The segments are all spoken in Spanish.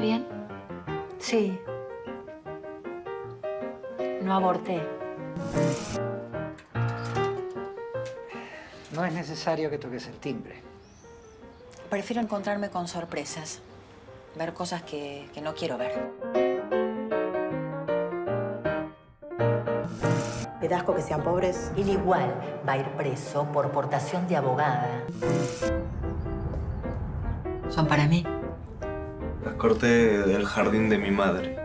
bien? Sí. No aborté. No es necesario que toques el timbre. Prefiero encontrarme con sorpresas. Ver cosas que no quiero ver. ¿Te da asco que sean pobres? Él igual va a ir preso por portación de abogada. Son para mí. La corte del jardín de mi madre.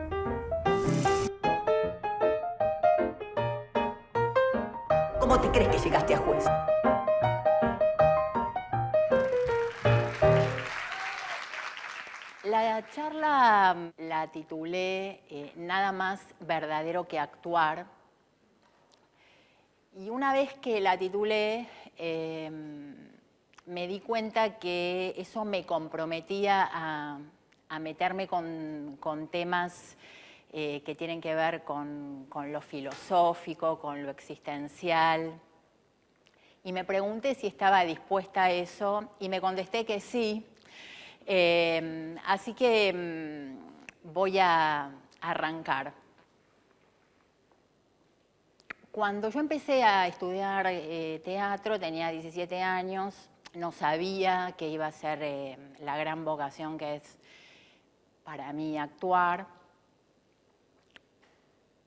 ¿Cómo te crees que llegaste a juez? La charla la titulé Nada más verdadero que actuar. Y una vez que la titulé, me di cuenta que eso me comprometía a meterme con temas que tienen que ver con lo filosófico, con lo existencial. Y me pregunté si estaba dispuesta a eso y me contesté que sí. Así que voy a arrancar. Cuando yo empecé a estudiar teatro, tenía 17 años, no sabía que iba a ser la gran vocación que es para mí actuar,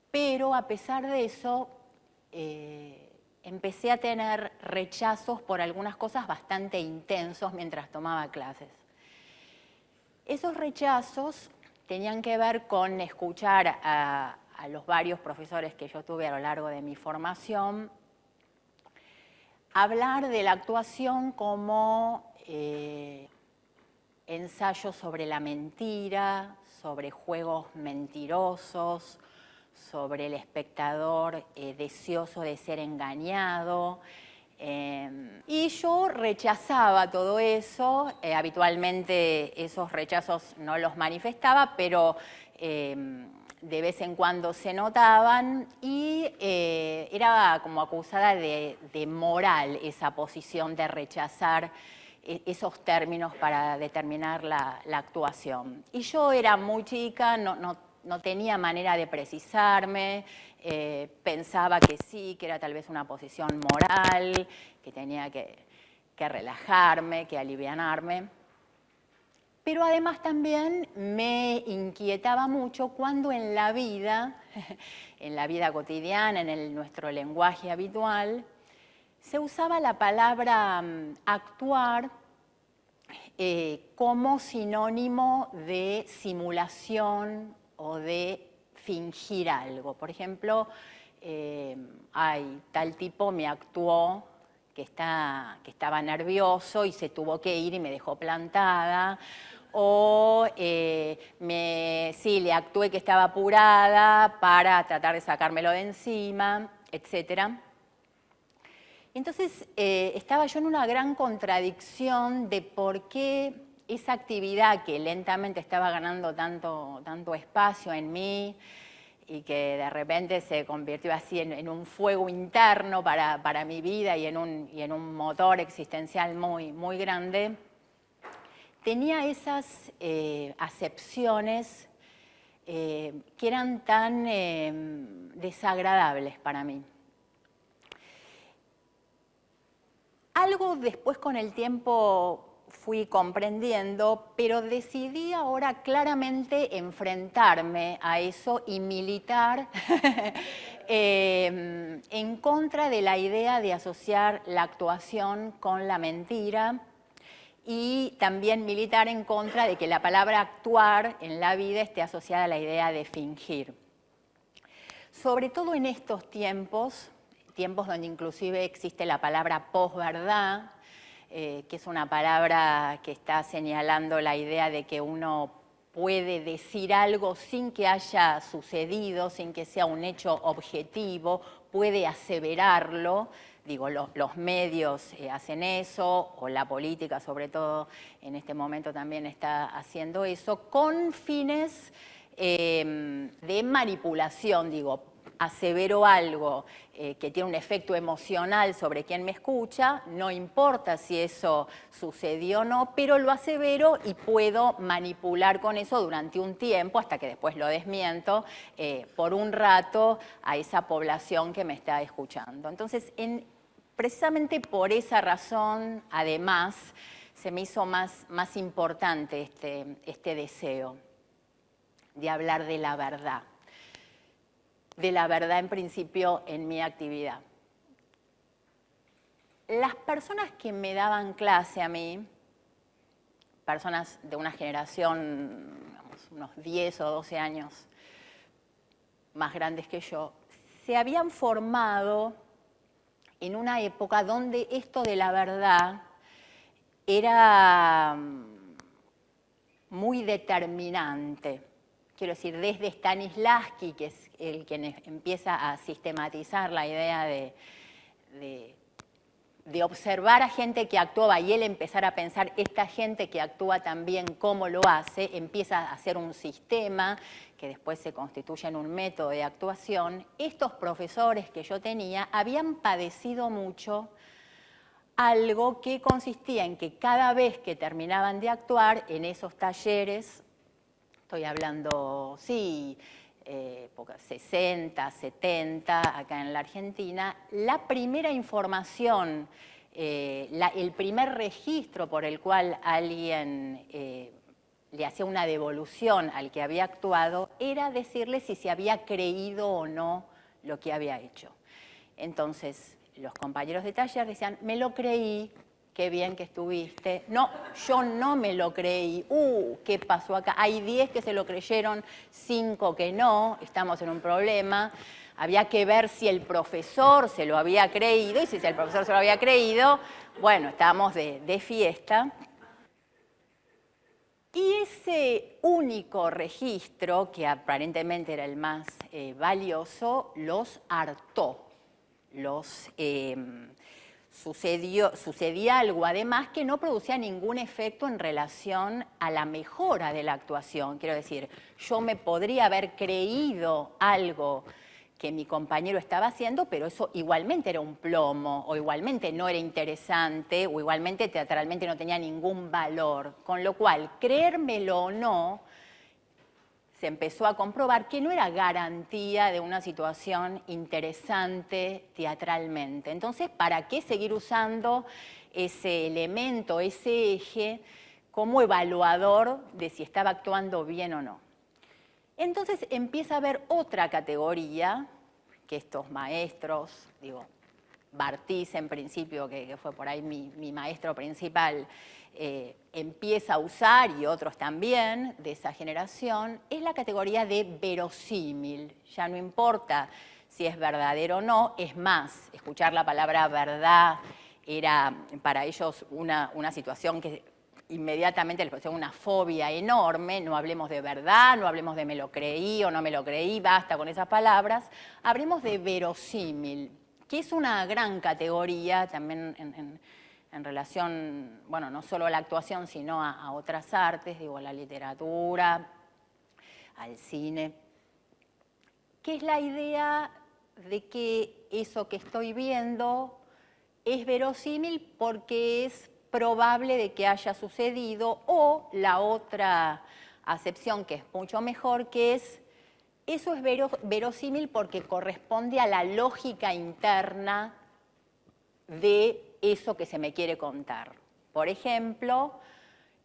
pero a pesar de eso, empecé a tener rechazos por algunas cosas bastante intensos mientras tomaba clases. Esos rechazos tenían que ver con escuchar a los varios profesores que yo tuve a lo largo de mi formación hablar de la actuación como ensayo sobre la mentira, sobre juegos mentirosos, sobre el espectador deseoso de ser engañado. Y yo rechazaba todo eso, habitualmente esos rechazos no los manifestaba, pero de vez en cuando se notaban y era como acusada de moral esa posición de rechazar esos términos para determinar la actuación. Y yo era muy chica, no tenía manera de precisarme, pensaba que sí, que era tal vez una posición moral, que tenía que relajarme, que alivianarme. Pero además también me inquietaba mucho cuando en la vida cotidiana, en nuestro lenguaje habitual, se usaba la palabra actuar como sinónimo de simulación o de fingir algo. Por ejemplo, tal tipo me actuó que estaba nervioso y se tuvo que ir y me dejó plantada. O sí, le actué que estaba apurada para tratar de sacármelo de encima, etc. Entonces estaba yo en una gran contradicción de por qué esa actividad que lentamente estaba ganando tanto espacio en mí y que de repente se convirtió así en un fuego interno para mi vida y en un motor existencial muy, muy grande, tenía esas acepciones que eran tan desagradables para mí. Algo después con el tiempo fui comprendiendo, pero decidí ahora claramente enfrentarme a eso y militar en contra de la idea de asociar la actuación con la mentira y también militar en contra de que la palabra actuar en la vida esté asociada a la idea de fingir. Sobre todo en estos tiempos donde inclusive existe la palabra posverdad, que es una palabra que está señalando la idea de que uno puede decir algo sin que haya sucedido, sin que sea un hecho objetivo, puede aseverarlo. Digo, los medios hacen eso, o la política sobre todo en este momento también está haciendo eso, con fines de manipulación, digo, asevero algo que tiene un efecto emocional sobre quien me escucha, no importa si eso sucedió o no, pero lo asevero y puedo manipular con eso durante un tiempo, hasta que después lo desmiento, por un rato a esa población que me está escuchando. Entonces, precisamente por esa razón, además, se me hizo más importante este deseo de hablar de la verdad en principio en mi actividad. Las personas que me daban clase a mí, personas de una generación, digamos, unos 10 o 12 años más grandes que yo, se habían formado en una época donde esto de la verdad era muy determinante. Quiero decir, desde Stanislavski, que es el quien empieza a sistematizar la idea de observar a gente que actuaba y él empezar a pensar, esta gente que actúa también, ¿cómo lo hace? Empieza a hacer un sistema que después se constituye en un método de actuación. Estos profesores que yo tenía habían padecido mucho algo que consistía en que cada vez que terminaban de actuar en esos talleres, estoy hablando, sí, 60, 70, acá en la Argentina, la primera información, el primer registro por el cual alguien le hacía una devolución al que había actuado, era decirle si se había creído o no lo que había hecho. Entonces, los compañeros de taller decían, me lo creí, qué bien que estuviste. No, yo no me lo creí. ¿Qué pasó acá? Hay 10 que se lo creyeron, 5 que no, estamos en un problema. Había que ver si el profesor se lo había creído, y si el profesor se lo había creído, bueno, estábamos de fiesta. Y ese único registro, que aparentemente era el más valioso, los hartó. Sucedía algo además que no producía ningún efecto en relación a la mejora de la actuación. Quiero decir, yo me podría haber creído algo que mi compañero estaba haciendo, pero eso igualmente era un plomo, o igualmente no era interesante, o igualmente teatralmente no tenía ningún valor. Con lo cual, creérmelo o no, se empezó a comprobar que no era garantía de una situación interesante teatralmente. Entonces, ¿para qué seguir usando ese elemento, ese eje, como evaluador de si estaba actuando bien o no? Entonces empieza a haber otra categoría que estos maestros, digo, Bartiz en principio, que fue por ahí mi maestro principal, empieza a usar, y otros también de esa generación, es la categoría de verosímil. Ya no importa si es verdadero o no, es más, escuchar la palabra verdad era para ellos una situación que inmediatamente les pareció una fobia enorme. No hablemos de verdad, no hablemos de me lo creí o no me lo creí, basta con esas palabras. Hablemos de verosímil, que es una gran categoría también en relación, bueno, no solo a la actuación, sino a otras artes, digo, a la literatura, al cine, que es la idea de que eso que estoy viendo es verosímil porque es probable de que haya sucedido, o la otra acepción que es mucho mejor, que es eso es verosímil porque corresponde a la lógica interna de eso que se me quiere contar. Por ejemplo,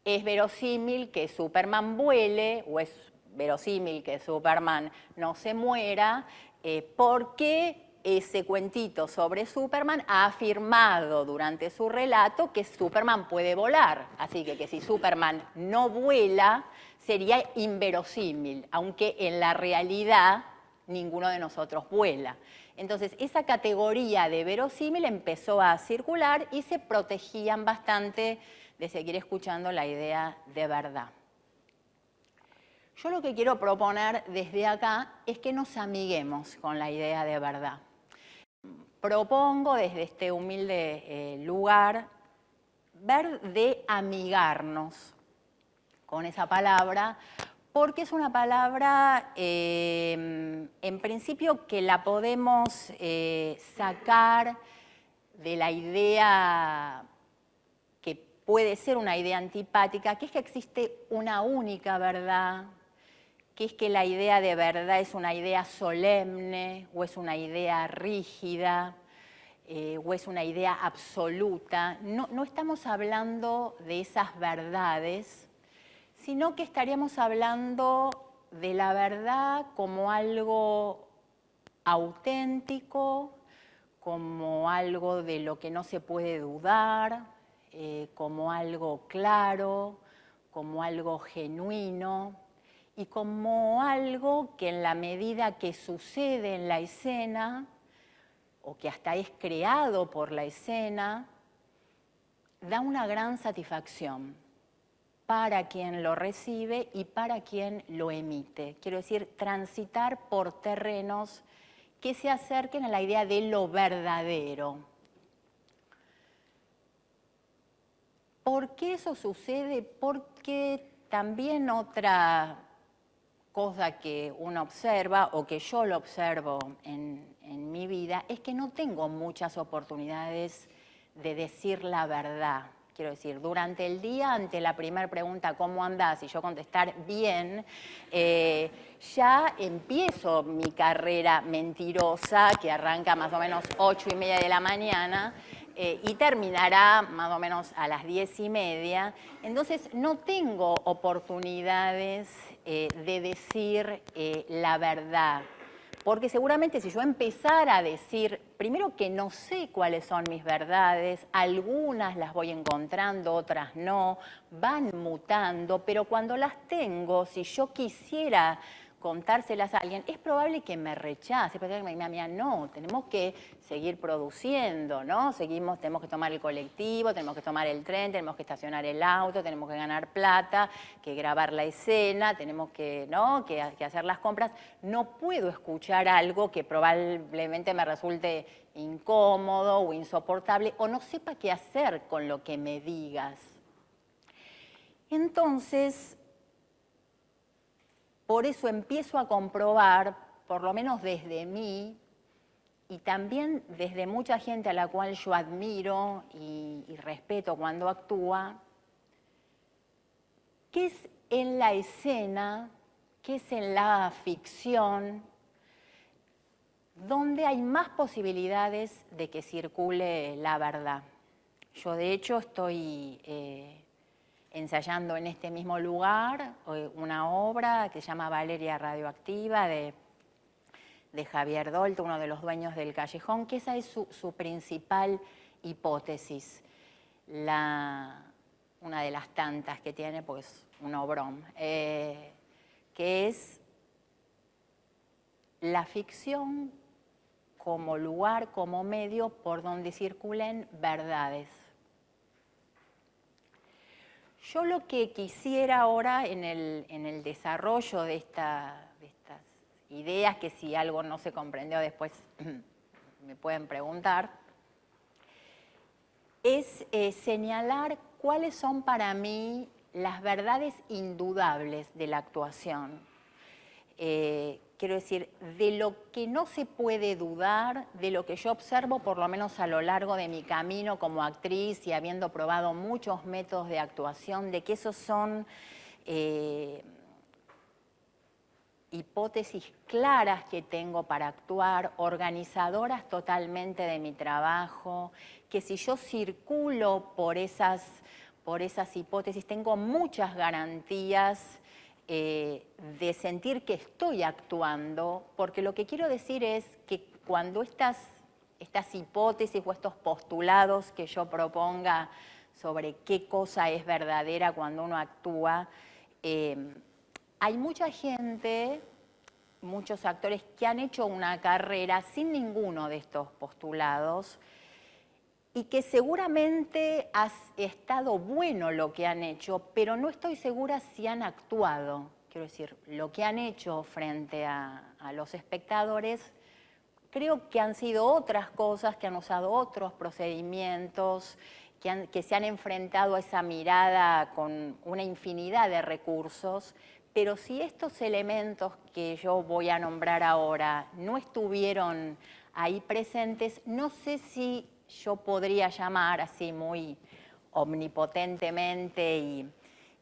es verosímil que Superman vuele, o es verosímil que Superman no se muera, porque ese cuentito sobre Superman ha afirmado durante su relato que Superman puede volar. Así que si Superman no vuela, sería inverosímil, aunque en la realidad ninguno de nosotros vuela. Entonces, esa categoría de verosímil empezó a circular y se protegían bastante de seguir escuchando la idea de verdad. Yo lo que quiero proponer desde acá es que nos amiguemos con la idea de verdad. Propongo desde este humilde lugar ver de amigarnos con esa palabra, porque es una palabra en principio que la podemos sacar de la idea que puede ser una idea antipática, que es que existe una única verdad, que es que la idea de verdad es una idea solemne o es una idea rígida o es una idea absoluta. No estamos hablando de esas verdades, sino que estaríamos hablando de la verdad como algo auténtico, como algo de lo que no se puede dudar, como algo claro, como algo genuino y como algo que en la medida que sucede en la escena o que hasta es creado por la escena, da una gran satisfacción para quien lo recibe y para quien lo emite. Quiero decir, transitar por terrenos que se acerquen a la idea de lo verdadero. ¿Por qué eso sucede? Porque también otra cosa que uno observa, o que yo lo observo en mi vida, es que no tengo muchas oportunidades de decir la verdad. Quiero decir, durante el día, ante la primera pregunta, ¿cómo andás? Y yo contestar bien, ya empiezo mi carrera mentirosa, que arranca más o menos 8:30 de la mañana, y terminará más o menos a las 10:30. Entonces, no tengo oportunidades de decir la verdad. Porque seguramente si yo empezara a decir, primero que no sé cuáles son mis verdades, algunas las voy encontrando, otras no, van mutando, pero cuando las tengo, si yo quisiera contárselas a alguien, es probable que me rechace, porque me diga, no, tenemos que seguir produciendo, ¿no? Tenemos que tomar el colectivo, tenemos que tomar el tren, tenemos que estacionar el auto, tenemos que ganar plata, que grabar la escena, tenemos que, ¿no? que hacer las compras. No puedo escuchar algo que probablemente me resulte incómodo o insoportable o no sepa qué hacer con lo que me digas. Entonces, por eso empiezo a comprobar, por lo menos desde mí, y también desde mucha gente a la cual yo admiro y respeto cuando actúa, qué es en la escena, qué es en la ficción, donde hay más posibilidades de que circule la verdad. Yo, de hecho, estoy ensayando en este mismo lugar una obra que se llama Valeria Radioactiva de Javier Dolt, uno de los dueños del Callejón, que esa es su principal hipótesis, una de las tantas que tiene, pues un obrón, que es la ficción como lugar, como medio por donde circulen verdades. Yo lo que quisiera ahora en el desarrollo de estas ideas, que si algo no se comprendió después me pueden preguntar, es señalar cuáles son para mí las verdades indudables de la actuación. Quiero decir, de lo que no se puede dudar, de lo que yo observo por lo menos a lo largo de mi camino como actriz y habiendo probado muchos métodos de actuación, de que esos son hipótesis claras que tengo para actuar, organizadoras totalmente de mi trabajo, que si yo circulo por esas hipótesis tengo muchas garantías de sentir que estoy actuando, porque lo que quiero decir es que cuando estas hipótesis o estos postulados que yo proponga sobre qué cosa es verdadera cuando uno actúa, hay mucha gente, muchos actores que han hecho una carrera sin ninguno de estos postulados y que seguramente ha estado bueno lo que han hecho, pero no estoy segura si han actuado. Quiero decir, lo que han hecho frente a los espectadores, creo que han sido otras cosas, que han usado otros procedimientos, que se han enfrentado a esa mirada con una infinidad de recursos, Pero si estos elementos que yo voy a nombrar ahora no estuvieron ahí presentes, no sé si yo podría llamar así muy omnipotentemente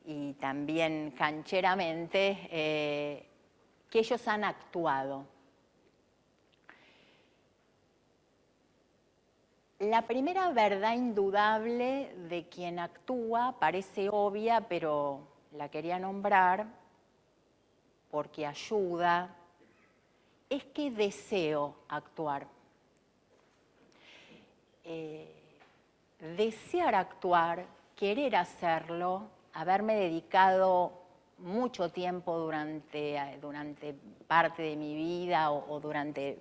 y también cancheramente que ellos han actuado. La primera verdad indudable de quien actúa parece obvia, pero la quería nombrar porque ayuda, es que deseo actuar. Desear actuar, querer hacerlo, haberme dedicado mucho tiempo durante parte de mi vida o durante,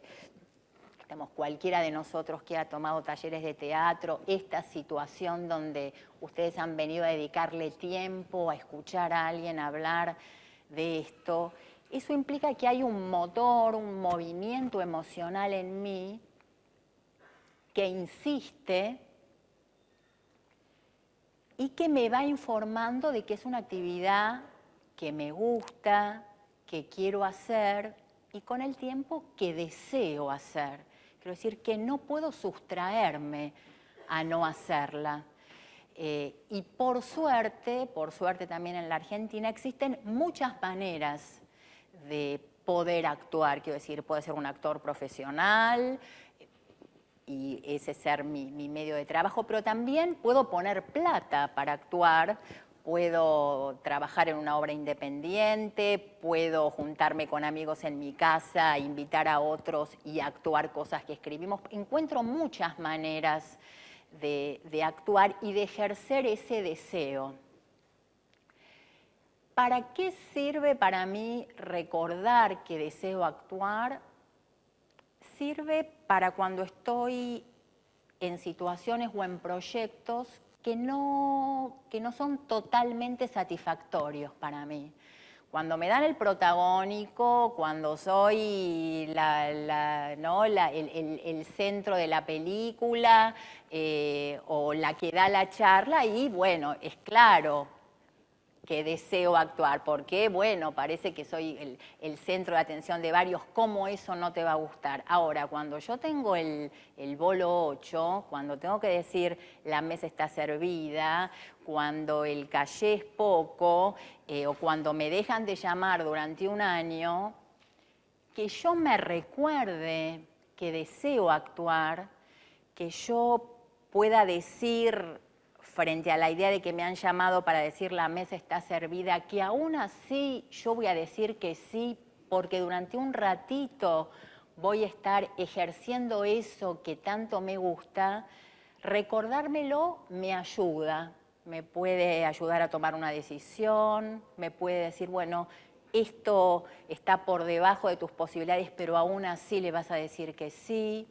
digamos, cualquiera de nosotros que ha tomado talleres de teatro, esta situación donde ustedes han venido a dedicarle tiempo, a escuchar a alguien hablar de esto, eso implica que hay un motor, un movimiento emocional en mí que insiste y que me va informando de que es una actividad que me gusta, que quiero hacer y con el tiempo que deseo hacer. Quiero decir que no puedo sustraerme a no hacerla. Y por suerte también en la Argentina existen muchas maneras de poder actuar. Quiero decir, puede ser un actor profesional, y ese ser mi medio de trabajo, pero también puedo poner plata para actuar, puedo trabajar en una obra independiente, puedo juntarme con amigos en mi casa, invitar a otros y actuar cosas que escribimos. Encuentro muchas maneras de actuar y de ejercer ese deseo. ¿Para qué sirve para mí recordar que deseo actuar? Sirve para cuando estoy en situaciones o en proyectos que no son totalmente satisfactorios para mí. Cuando me dan el protagónico, cuando soy el centro de la película o la que da la charla, y bueno, es claro que deseo actuar, porque bueno, parece que soy el centro de atención de varios, ¿cómo eso no te va a gustar? Ahora, cuando yo tengo el bolo 8, cuando tengo que decir la mesa está servida, cuando el caché es poco, o cuando me dejan de llamar durante un año, que yo me recuerde que deseo actuar, que yo pueda decir frente a la idea de que me han llamado para decir la mesa está servida, que aún así yo voy a decir que sí, porque durante un ratito voy a estar ejerciendo eso que tanto me gusta, recordármelo me ayuda, me puede ayudar a tomar una decisión, me puede decir, bueno, esto está por debajo de tus posibilidades, pero aún así le vas a decir que sí.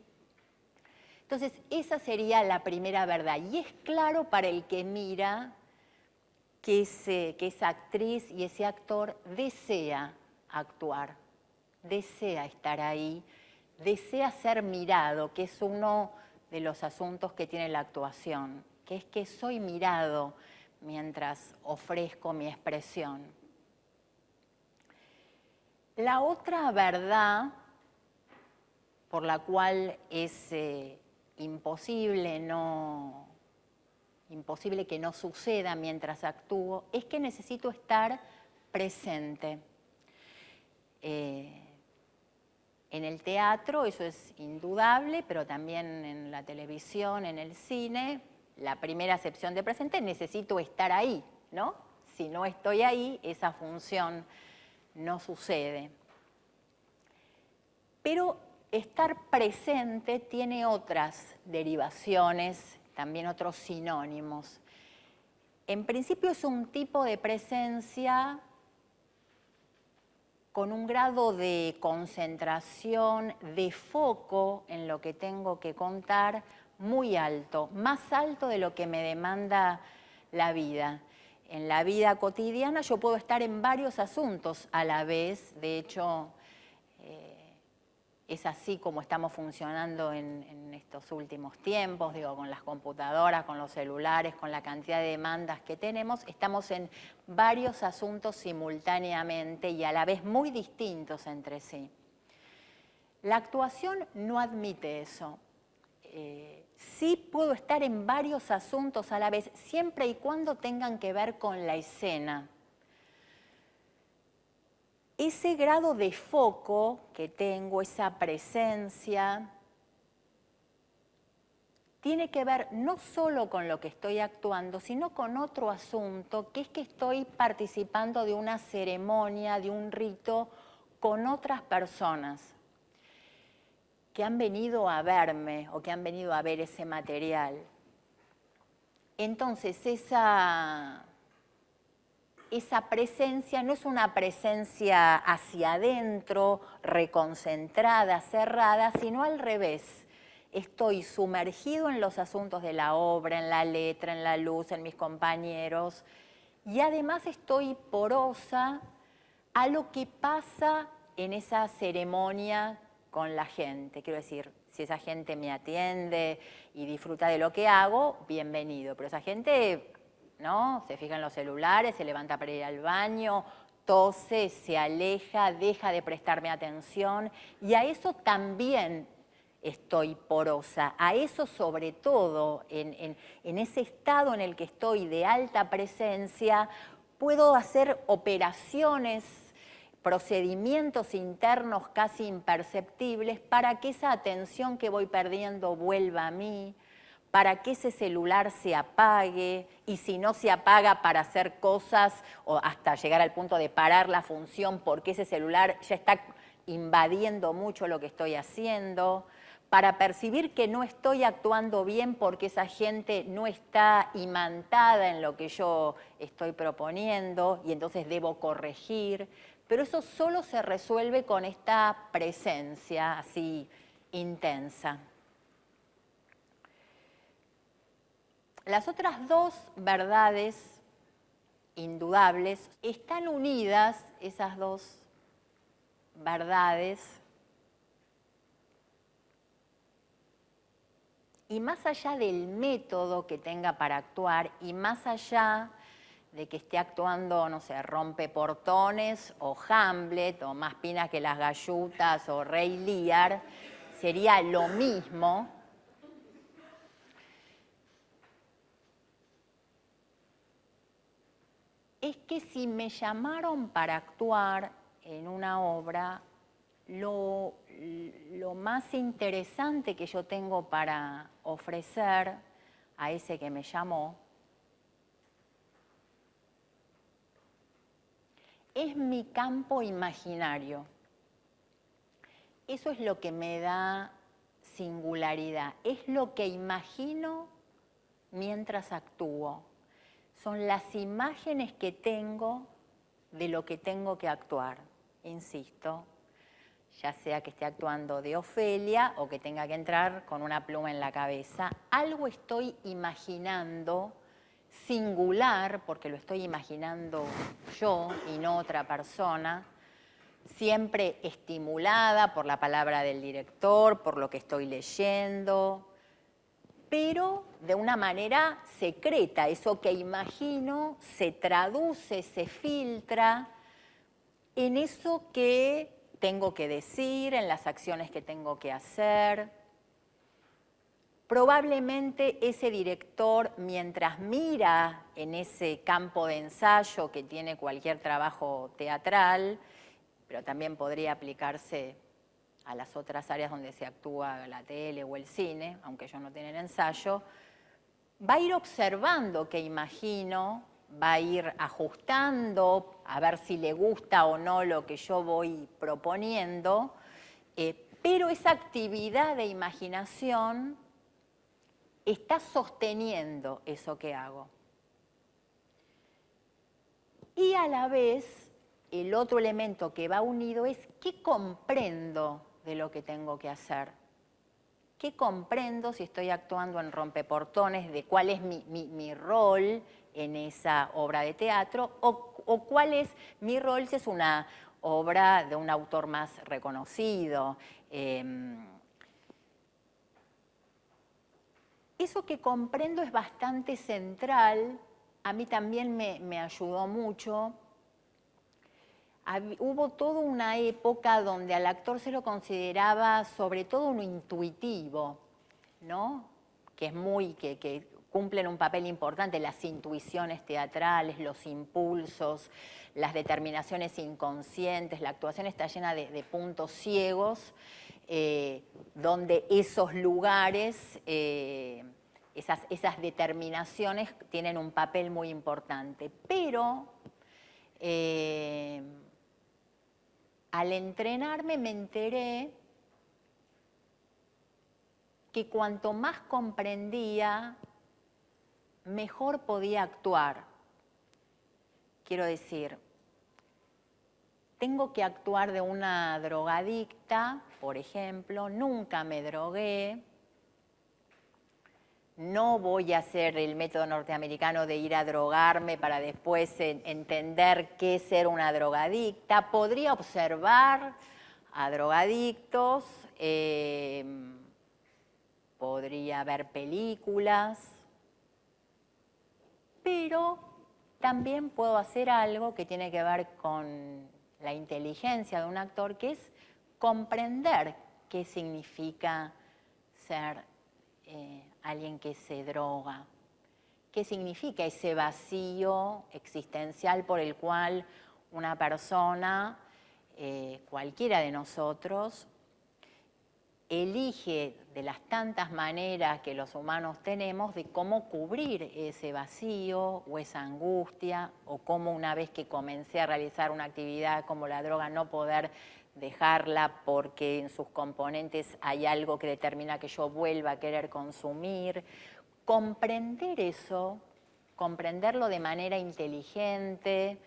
Entonces, esa sería la primera verdad. Y es claro para el que mira que esa actriz y ese actor desea actuar, desea estar ahí, desea ser mirado, que es uno de los asuntos que tiene la actuación, que es que soy mirado mientras ofrezco mi expresión. La otra verdad por la cual es imposible que no suceda mientras actúo, es que necesito estar presente. En el teatro eso es indudable, pero también en la televisión, en el cine, la primera acepción de presente, necesito estar ahí, ¿no? Si no estoy ahí, esa función no sucede. Pero estar presente tiene otras derivaciones, también otros sinónimos. En principio es un tipo de presencia con un grado de concentración, de foco en lo que tengo que contar muy alto, más alto de lo que me demanda la vida. En la vida cotidiana yo puedo estar en varios asuntos a la vez, de hecho, es así como estamos funcionando en estos últimos tiempos, digo, con las computadoras, con los celulares, con la cantidad de demandas que tenemos, estamos en varios asuntos simultáneamente y a la vez muy distintos entre sí. La actuación no admite eso. Sí puedo estar en varios asuntos a la vez, siempre y cuando tengan que ver con la escena. Ese grado de foco que tengo, esa presencia, tiene que ver no solo con lo que estoy actuando, sino con otro asunto, que es que estoy participando de una ceremonia, de un rito con otras personas que han venido a verme o que han venido a ver ese material. Entonces, esa presencia no es una presencia hacia adentro, reconcentrada, cerrada, sino al revés. Estoy sumergido en los asuntos de la obra, en la letra, en la luz, en mis compañeros, y además estoy porosa a lo que pasa en esa ceremonia con la gente. Quiero decir, si esa gente me atiende y disfruta de lo que hago, bienvenido. Pero esa gente, ¿no?, se fija en los celulares, se levanta para ir al baño, tose, se aleja, deja de prestarme atención. Y a eso también estoy porosa. A eso sobre todo, en ese estado en el que estoy de alta presencia, puedo hacer operaciones, procedimientos internos casi imperceptibles para que esa atención que voy perdiendo vuelva a mí, para que ese celular se apague, y si no se apaga, para hacer cosas o hasta llegar al punto de parar la función porque ese celular ya está invadiendo mucho lo que estoy haciendo, para percibir que no estoy actuando bien porque esa gente no está imantada en lo que yo estoy proponiendo y entonces debo corregir. Pero eso solo se resuelve con esta presencia así intensa. Las otras dos verdades indudables están unidas, esas dos verdades, y más allá del método que tenga para actuar y más allá de que esté actuando, no sé, Rompeportones o Hamlet o Más Pinas que las Gallutas o Rey Lear, sería lo mismo. Es que si me llamaron para actuar en una obra, lo más interesante que yo tengo para ofrecer a ese que me llamó es mi campo imaginario. Eso es lo que me da singularidad. Es lo que imagino mientras actúo. Son las imágenes que tengo de lo que tengo que actuar. Insisto, ya sea que esté actuando de Ofelia o que tenga que entrar con una pluma en la cabeza. Algo estoy imaginando singular, porque lo estoy imaginando yo y no otra persona, siempre estimulada por la palabra del director, por lo que estoy leyendo, pero de una manera secreta. Eso que imagino se traduce, se filtra en eso que tengo que decir, en las acciones que tengo que hacer. Probablemente ese director, mientras mira en ese campo de ensayo que tiene cualquier trabajo teatral, pero también podría aplicarse a las otras áreas donde se actúa la tele o el cine, aunque ellos no tienen ensayo, va a ir observando qué imagino, va a ir ajustando a ver si le gusta o no lo que yo voy proponiendo, pero esa actividad de imaginación está sosteniendo eso que hago. Y a la vez, el otro elemento que va unido es qué comprendo de lo que tengo que hacer. ¿Qué comprendo si estoy actuando en Rompeportones, de cuál es mi rol en esa obra de teatro o cuál es mi rol si es una obra de un autor más reconocido. Eso que comprendo es bastante central, a mí también me ayudó mucho. Hubo toda una época donde al actor se lo consideraba sobre todo un intuitivo, ¿no? Que cumplen un papel importante, las intuiciones teatrales, los impulsos, las determinaciones inconscientes, la actuación está llena de puntos ciegos, donde esos lugares, esas determinaciones tienen un papel muy importante. Pero al entrenarme me enteré que cuanto más comprendía, mejor podía actuar. Quiero decir, tengo que actuar de una drogadicta, por ejemplo, nunca me drogué, no voy a hacer el método norteamericano de ir a drogarme para después entender qué es ser una drogadicta. Podría observar a drogadictos, podría ver películas, pero también puedo hacer algo que tiene que ver con la inteligencia de un actor, que es comprender qué significa ser alguien que se droga, qué significa ese vacío existencial por el cual una persona, cualquiera de nosotros, elige de las tantas maneras que los humanos tenemos de cómo cubrir ese vacío o esa angustia, o cómo una vez que comencé a realizar una actividad como la droga no poder dejarla porque en sus componentes hay algo que determina que yo vuelva a querer consumir. Comprender eso, comprenderlo de manera inteligente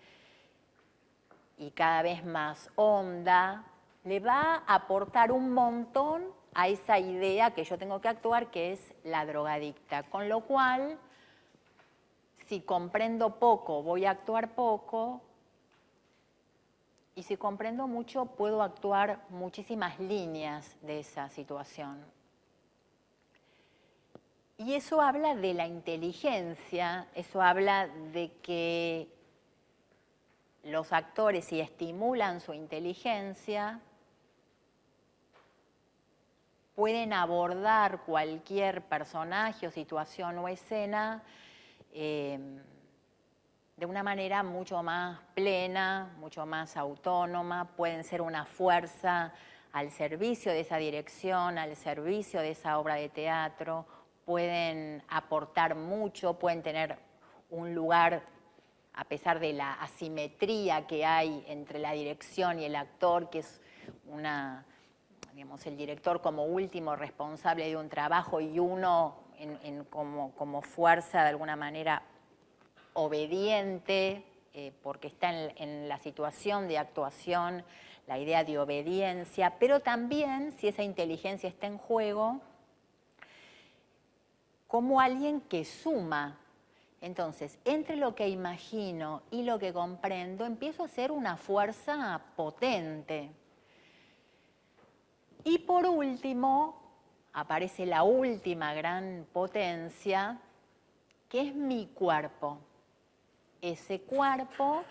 y cada vez más honda, le va a aportar un montón a esa idea que yo tengo que actuar, que es la drogadicta. Con lo cual, si comprendo poco, voy a actuar poco, y si comprendo mucho, puedo actuar muchísimas líneas de esa situación. Y eso habla de la inteligencia, eso habla de que los actores, si estimulan su inteligencia, pueden abordar cualquier personaje o situación o escena de una manera mucho más plena, mucho más autónoma, pueden ser una fuerza al servicio de esa dirección, al servicio de esa obra de teatro, pueden aportar mucho, pueden tener un lugar, a pesar de la asimetría que hay entre la dirección y el actor, que es digamos, el director como último responsable de un trabajo y uno como fuerza de alguna manera obediente, porque está en la situación de actuación la idea de obediencia, pero también, si esa inteligencia está en juego, como alguien que suma. Entonces, entre lo que imagino y lo que comprendo, empiezo a ser una fuerza potente. Y por último, aparece la última gran potencia, que es mi cuerpo. Ese cuerpo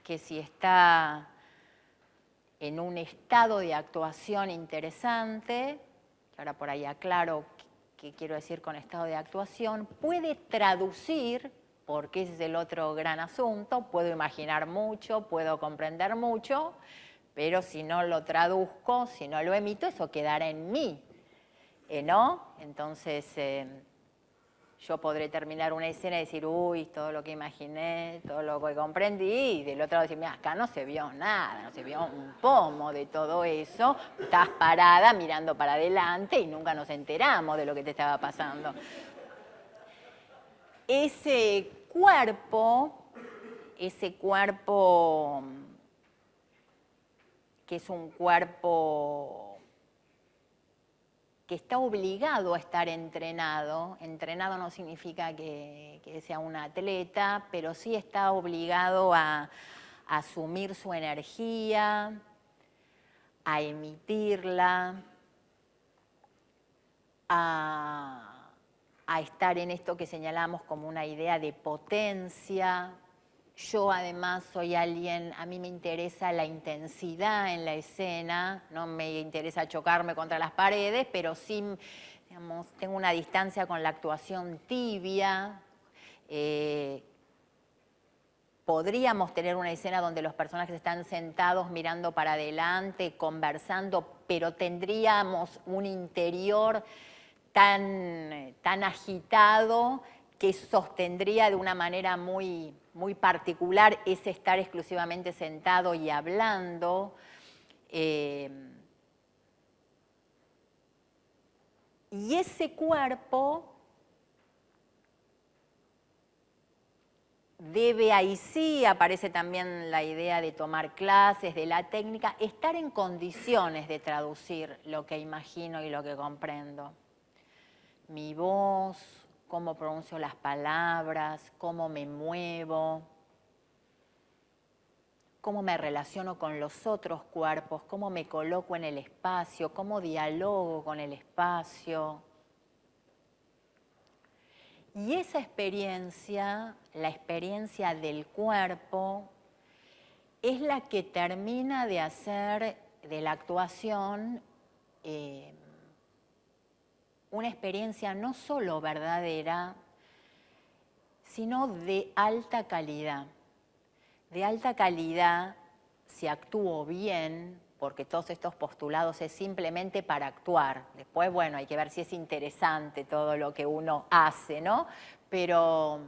que si está en un estado de actuación interesante, que ahora por ahí aclaro qué quiero decir con estado de actuación, puede traducir, porque ese es el otro gran asunto, puedo imaginar mucho, puedo comprender mucho, pero si no lo traduzco, si no lo emito, eso quedará en mí, ¿no? Entonces, yo podré terminar una escena y decir, uy, todo lo que imaginé, todo lo que comprendí, y del otro lado decir, mira, acá no se vio nada, no se vio un pomo de todo eso, estás parada mirando para adelante y nunca nos enteramos de lo que te estaba pasando. Ese cuerpo que es un cuerpo que está obligado a estar entrenado. Entrenado no significa que sea un atleta, pero sí está obligado a asumir su energía, a emitirla, a estar en esto que señalamos como una idea de potencia. Yo además soy alguien, a mí me interesa la intensidad en la escena, no me interesa chocarme contra las paredes, pero sí, digamos, tengo una distancia con la actuación tibia. Podríamos tener una escena donde los personajes están sentados mirando para adelante, conversando, pero tendríamos un interior tan agitado que sostendría de una manera muy particular ese estar exclusivamente sentado y hablando. Y ese cuerpo debe, ahí sí aparece también la idea de tomar clases, de la técnica, estar en condiciones de traducir lo que imagino y lo que comprendo. Mi voz, cómo pronuncio las palabras, cómo me muevo, cómo me relaciono con los otros cuerpos, cómo me coloco en el espacio, cómo dialogo con el espacio. Y esa experiencia, la experiencia del cuerpo, es la que termina de hacer de la actuación una experiencia no solo verdadera, sino de alta calidad. De alta calidad si actúo bien, porque todos estos postulados es simplemente para actuar. Después, bueno, hay que ver si es interesante todo lo que uno hace, ¿no? Pero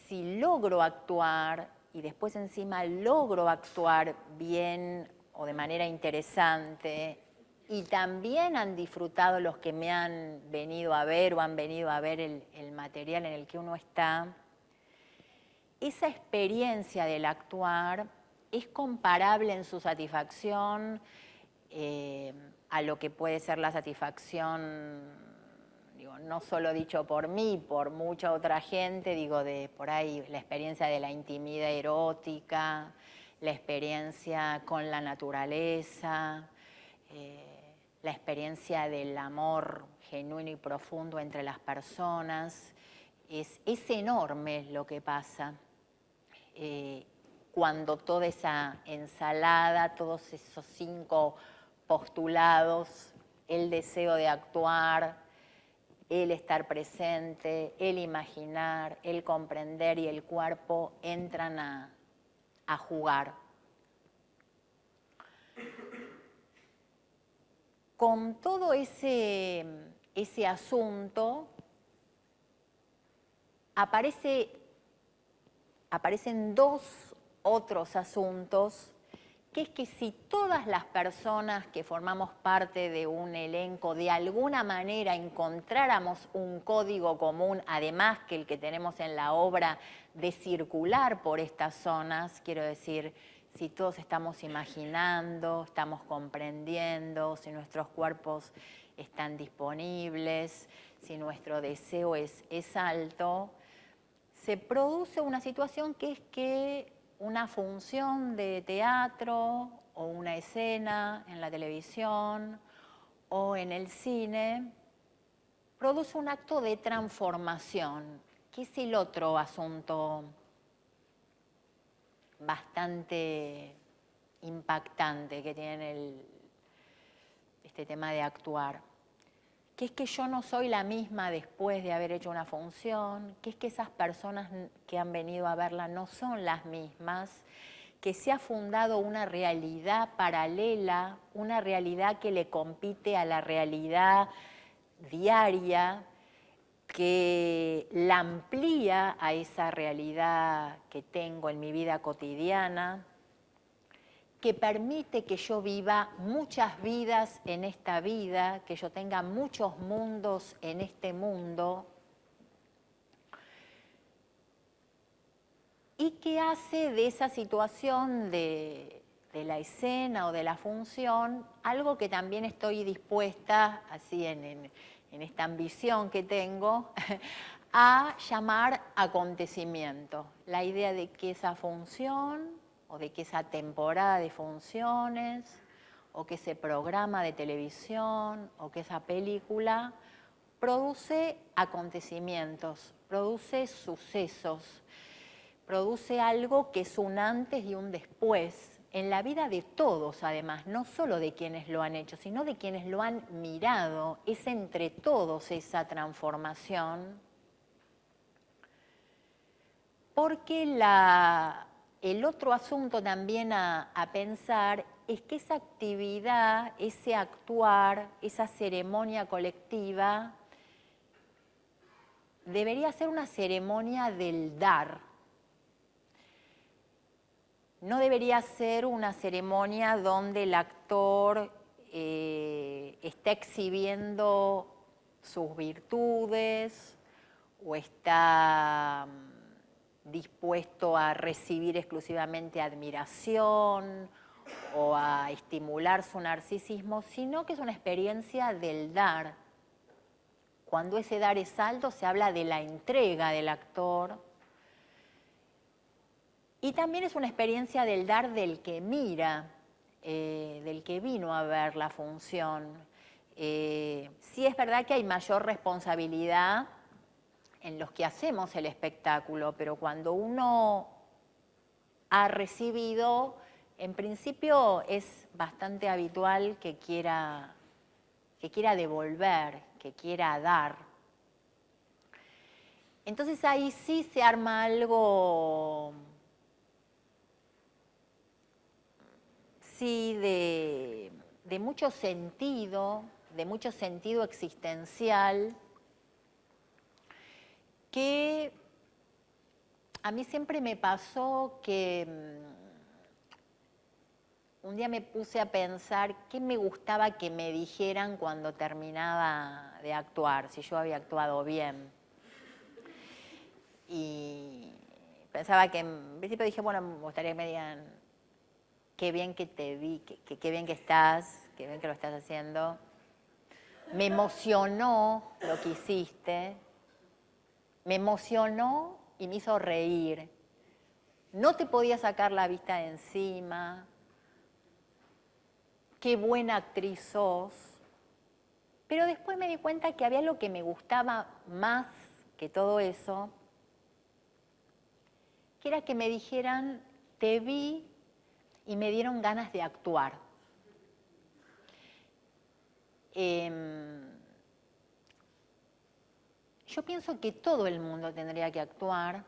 si logro actuar y después encima logro actuar bien o de manera interesante, y también han disfrutado los que me han venido a ver o han venido a ver el material en el que uno está, esa experiencia del actuar es comparable en su satisfacción a lo que puede ser la satisfacción, digo, no solo dicho por mí, por mucha otra gente, digo, de por ahí la experiencia de la intimidad erótica, la experiencia con la naturaleza, la experiencia del amor genuino y profundo entre las personas. Es enorme lo que pasa cuando toda esa ensalada, todos esos 5 postulados, el deseo de actuar, el estar presente, el imaginar, el comprender y el cuerpo entran a jugar. Con todo ese asunto aparecen 2 otros asuntos, que es que si todas las personas que formamos parte de un elenco de alguna manera encontráramos un código común, además que el que tenemos en la obra de circular por estas zonas, quiero decir, si todos estamos imaginando, estamos comprendiendo, si nuestros cuerpos están disponibles, si nuestro deseo es alto, se produce una situación que es que una función de teatro o una escena en la televisión o en el cine produce un acto de transformación, que es el otro asunto bastante impactante que tiene este tema de actuar, que es que yo no soy la misma después de haber hecho una función, que es que esas personas que han venido a verla no son las mismas, que se ha fundado una realidad paralela, una realidad que le compite a la realidad diaria, que la amplía a esa realidad que tengo en mi vida cotidiana, que permite que yo viva muchas vidas en esta vida, que yo tenga muchos mundos en este mundo, y que hace de esa situación de la escena o de la función algo que también estoy dispuesta, así en esta ambición que tengo, a llamar acontecimiento. La idea de que esa función o de que esa temporada de funciones o que ese programa de televisión o que esa película produce acontecimientos, produce sucesos, produce algo que es un antes y un después en la vida de todos, además, no solo de quienes lo han hecho, sino de quienes lo han mirado. Es entre todos esa transformación, porque el otro asunto también a pensar es que esa actividad, ese actuar, esa ceremonia colectiva, debería ser una ceremonia del dar. No debería ser una ceremonia donde el actor está exhibiendo sus virtudes o está dispuesto a recibir exclusivamente admiración o a estimular su narcisismo, sino que es una experiencia del dar. Cuando ese dar es alto, se habla de la entrega del actor. Y también es una experiencia del dar del que mira, del que vino a ver la función. Sí es verdad que hay mayor responsabilidad en los que hacemos el espectáculo, pero cuando uno ha recibido, en principio es bastante habitual que quiera devolver, que quiera dar. Entonces ahí sí se arma algo, sí, de mucho sentido existencial, que a mí siempre me pasó que un día me puse a pensar qué me gustaba que me dijeran cuando terminaba de actuar, si yo había actuado bien. Y pensaba que en principio dije, bueno, me gustaría que me digan qué bien que te vi, qué bien que estás, qué bien que lo estás haciendo. Me emocionó lo que hiciste, me emocionó y me hizo reír. No te podía sacar la vista de encima. Qué buena actriz sos. Pero después me di cuenta que había algo que me gustaba más que todo eso, que era que me dijeran, te vi y me dieron ganas de actuar. Yo pienso que todo el mundo tendría que actuar.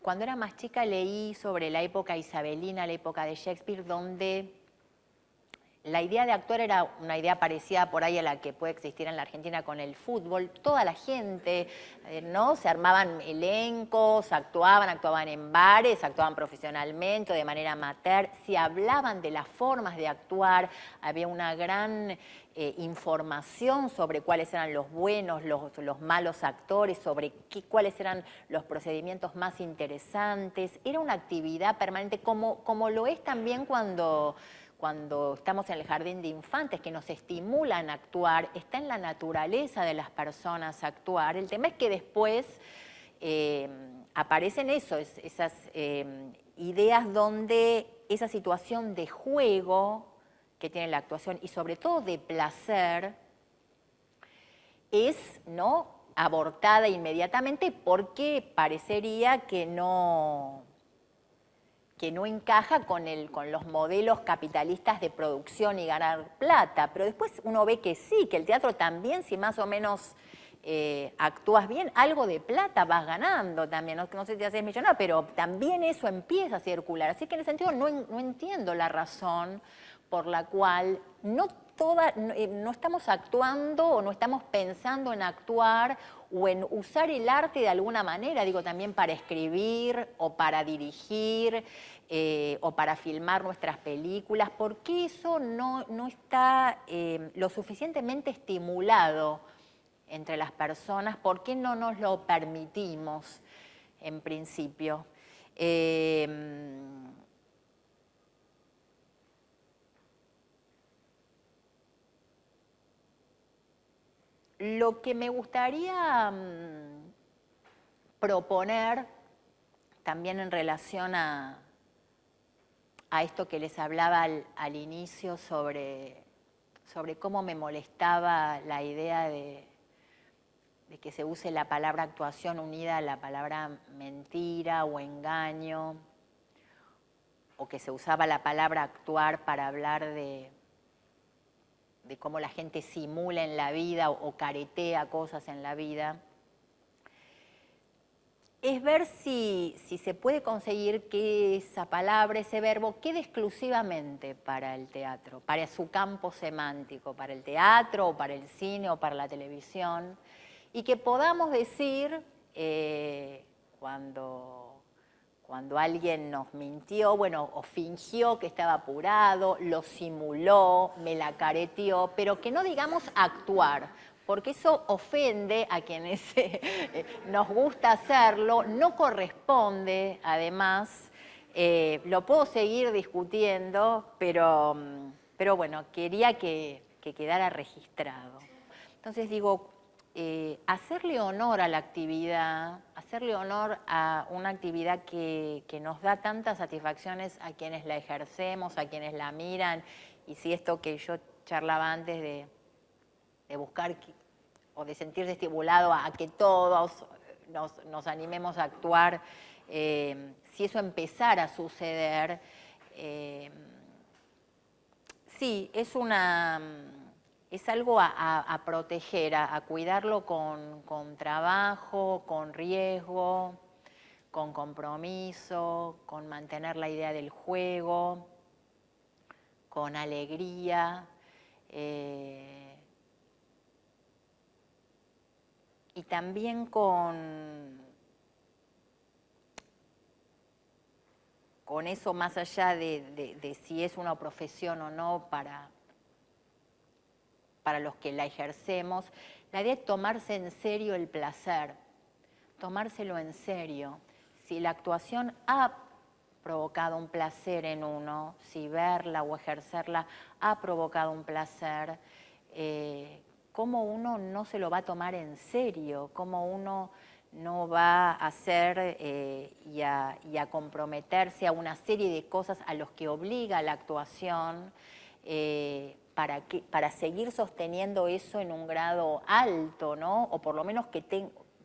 Cuando era más chica leí sobre la época isabelina, la época de Shakespeare, donde la idea de actuar era una idea parecida por ahí a la que puede existir en la Argentina con el fútbol. Toda la gente, ¿no? Se armaban elencos, actuaban en bares, actuaban profesionalmente, de manera amateur. Se hablaban de las formas de actuar, había una gran información sobre cuáles eran los buenos, los malos actores, sobre cuáles eran los procedimientos más interesantes. Era una actividad permanente, como lo es también cuando estamos en el jardín de infantes, que nos estimulan a actuar. Está en la naturaleza de las personas actuar. El tema es que después aparecen esas ideas donde esa situación de juego que tiene la actuación y sobre todo de placer es, ¿no?, abortada inmediatamente porque parecería que no encaja con los modelos capitalistas de producción y ganar plata. Pero después uno ve que sí, que el teatro también, si más o menos actúas bien, algo de plata vas ganando también. No sé si te haces millonario, pero también eso empieza a circular. Así que en ese sentido no entiendo la razón por la cual no estamos actuando o no estamos pensando en actuar o en usar el arte de alguna manera, digo, también para escribir o para dirigir o para filmar nuestras películas, porque eso no está lo suficientemente estimulado entre las personas. ¿Por qué no nos lo permitimos en principio? Lo que me gustaría proponer, también en relación a esto que les hablaba al inicio sobre cómo me molestaba la idea de que se use la palabra actuación unida a la palabra mentira o engaño, o que se usaba la palabra actuar para hablar de cómo la gente simula en la vida o caretea cosas en la vida, es ver si se puede conseguir que esa palabra, ese verbo, quede exclusivamente para el teatro, para su campo semántico, para el teatro o para el cine o para la televisión, y que podamos decir cuando alguien nos mintió, bueno, o fingió que estaba apurado, lo simuló, me la careteó, pero que no digamos actuar, porque eso ofende a quienes nos gusta hacerlo, no corresponde, además, lo puedo seguir discutiendo, pero bueno, quería que quedara registrado. Entonces digo, hacerle honor a la actividad, hacerle honor a una actividad que nos da tantas satisfacciones a quienes la ejercemos, a quienes la miran, y si esto que yo charlaba antes de buscar o de sentirse estimulado a que todos nos animemos a actuar, si eso empezara a suceder, sí, es algo a proteger, a cuidarlo con trabajo, con riesgo, con compromiso, con mantener la idea del juego, con alegría. Y también con eso, más allá de si es una profesión o no para los que la ejercemos, la idea es tomarse en serio el placer, tomárselo en serio. Si la actuación ha provocado un placer en uno, si verla o ejercerla ha provocado un placer, ¿cómo uno no se lo va a tomar en serio? ¿Cómo uno no va a hacer y a comprometerse a una serie de cosas a los que obliga la actuación para seguir sosteniendo eso en un grado alto, ¿no? O por lo menos que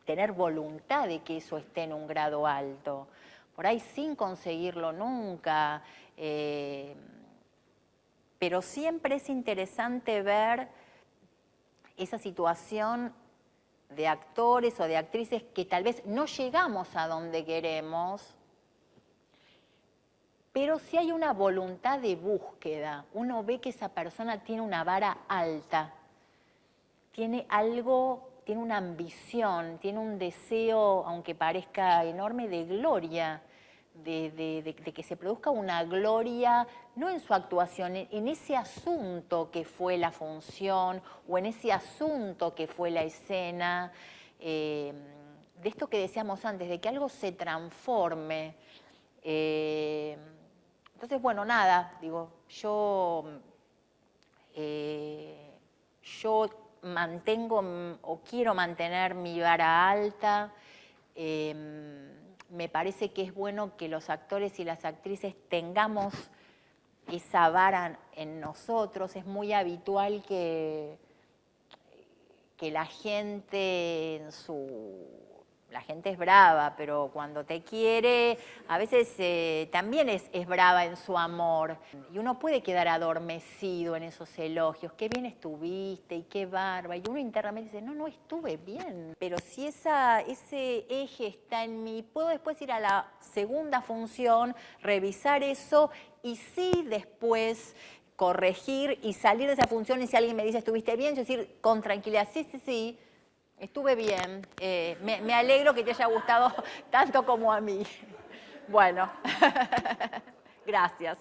tener voluntad de que eso esté en un grado alto. Por ahí sin conseguirlo nunca, pero siempre es interesante ver esa situación de actores o de actrices que tal vez no llegamos a donde queremos, pero sí hay una voluntad de búsqueda. Uno ve que esa persona tiene una vara alta, tiene algo, tiene una ambición, tiene un deseo, aunque parezca enorme, de gloria, de que se produzca una gloria, no en su actuación, en ese asunto que fue la función o en ese asunto que fue la escena, de esto que decíamos antes, de que algo se transforme. Entonces, bueno, nada, digo, yo mantengo o quiero mantener mi vara alta. Me parece que es bueno que los actores y las actrices tengamos esa vara en nosotros. Es muy habitual que la gente la gente es brava, pero cuando te quiere, a veces también es brava en su amor. Y uno puede quedar adormecido en esos elogios. Qué bien estuviste y qué barba. Y uno internamente dice, no estuve bien. Pero si ese eje está en mí, puedo después ir a la segunda función, revisar eso y sí después corregir y salir de esa función. Y si alguien me dice, ¿estuviste bien? Yo decir con tranquilidad, sí. Estuve bien, me alegro que te haya gustado tanto como a mí. Bueno, gracias.